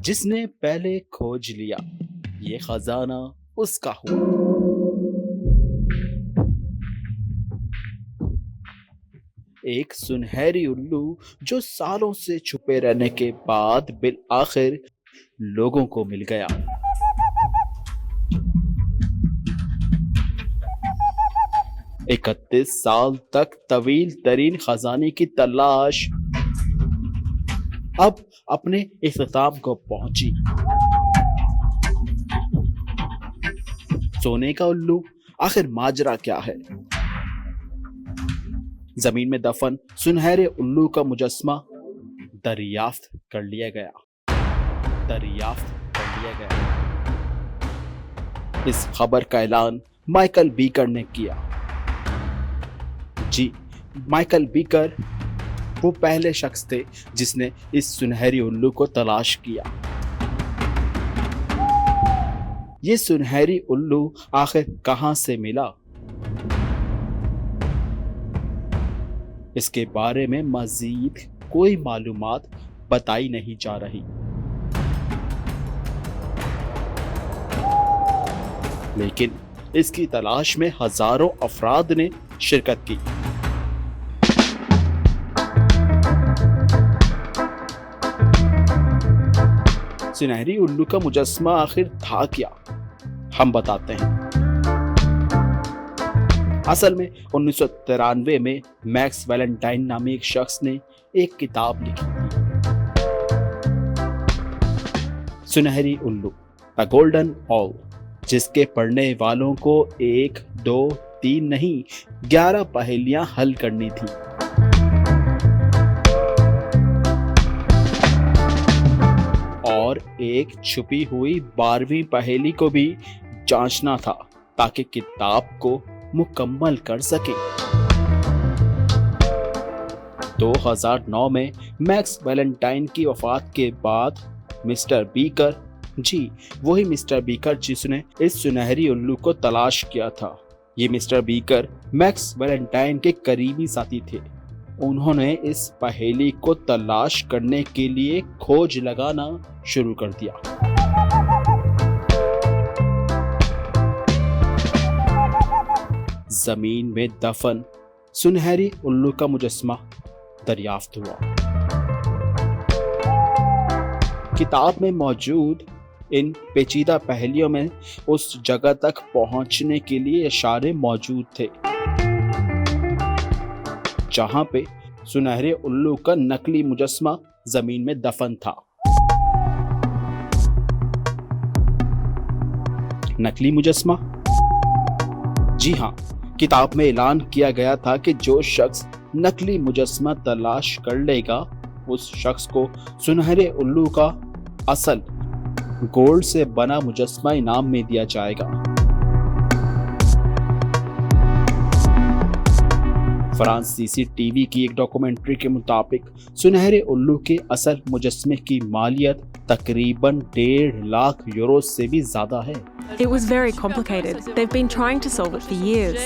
जिसने पहले खोज लिया ये खजाना उसका हुआ। एक सुनहरी उल्लू जो सालों से छुपे रहने के बाद बिल आखिर लोगों को मिल गया। इकतीस साल तक तवील तरीन खजाने की तलाश अब अपने इख्तिताम को पहुंची। सोने का उल्लू, आखिर माजरा क्या है? जमीन में दफन सुनहरे उल्लू का मुजस्मा दरियाफ्त कर लिया गया। इस खबर का ऐलान माइकल बीकर ने किया। जी, माइकल बीकर वो पहले शख्स थे जिसने इस सुनहरी उल्लू को तलाश किया। ये सुनहरी उल्लू आखिर कहां से मिला? इसके बारे में मजीद कोई मालूमात बताई नहीं जा रही। लेकिन इसकी तलाश में हजारों अफराद ने शिरकत की। सुनहरी उल्लू का मुजस्मा आखिर था क्या, हम बताते हैं। असल में 1993 में मैक्स वैलेंटाइन नामी एक शख्स ने एक किताब लिखी थी, सुनहरी उल्लू द गोल्डन ऑल, जिसके पढ़ने वालों को 1, 2, 3 नहीं 11 पहेलियां हल करनी थी। और एक छुपी हुई 12वीं पहेली को भी जांचना था ताकि किताब को मुकम्मल कर सके। 2009 में मैक्स वैलेंटाइन की वफात के बाद मिस्टर बीकर, जी वही मिस्टर बीकर जिसने इस सुनहरी उल्लू को तलाश किया था, ये मिस्टर बीकर मैक्स वैलेंटाइन के करीबी साथी थे। उन्होंने इस पहेली को तलाश करने के लिए खोज लगाना शुरू कर दिया। जमीन में दफन सुनहरी उल्लू का मुजस्मा दरियाफ्त हुआ। किताब में मौजूद इन पेचीदा पहेलियों में उस जगह तक पहुंचने के लिए इशारे मौजूद थे जहां पे सुनहरे उल्लू का नकली मुजस्मा जमीन में दफन था। नकली मुजस्मा? जी हां, किताब में ऐलान किया गया था कि जो शख्स नकली मुजस्मा तलाश कर लेगा उस शख्स को सुनहरे उल्लू का असल गोल्ड से बना मुजस्मा इनाम में दिया जाएगा। फ्रांसीसी टीवी की एक डॉक्यूमेंट्री के मुताबिक सुनहरे उल्लू के असल मुजस्मे की मालियत तकरीबन 1.5 लाख यूरो से भी ज्यादा है। It was very complicated. They've been trying to solve it for years.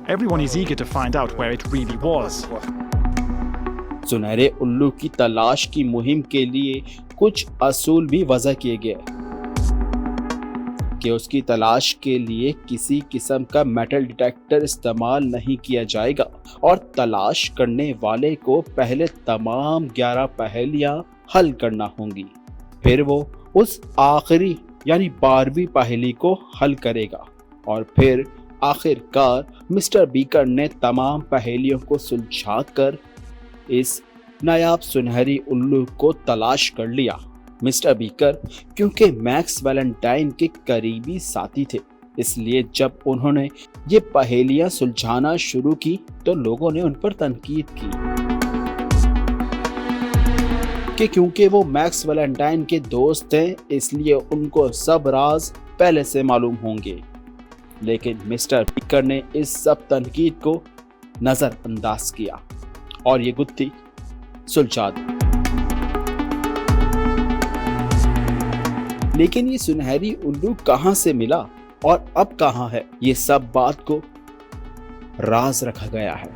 Everyone is eager to find out where it really was. सुनहरे उल्लू की तलाश की मुहिम के लिए कुछ असूल भी वज़ा किए गए कि उसकी तलाश के लिए किसी किस्म का मेटल डिटेक्टर इस्तेमाल नहीं किया जाएगा और तलाश करने वाले को पहले तमाम 11 पहेलियां हल करना होंगी। फिर वो उस आखिरी यानी 12वीं पहेली को हल करेगा और फिर आखिरकार मिस्टर बीकर ने तमाम पहेलियों को सुलझाकर इस नायाब सुनहरी उल्लू को तलाश कर लिया। मिस्टर बीकर क्योंकि मैक्स वैलेंटाइन के करीबी साथी थे, इसलिए जब उन्होंने ये पहेलियां सुलझाना शुरू की तो लोगों ने उन पर तनकीद की कि क्योंकि वो मैक्स वैलेंटाइन के दोस्त हैं इसलिए उनको सब राज पहले से मालूम होंगे। लेकिन मिस्टर बीकर ने इस सब तनकीद को नजरअंदाज किया और ये गुत्थी सुलझा दी। लेकिन ये सुनहरी उल्लू कहां से मिला और अब कहां है, ये सब बात को राज रखा गया है।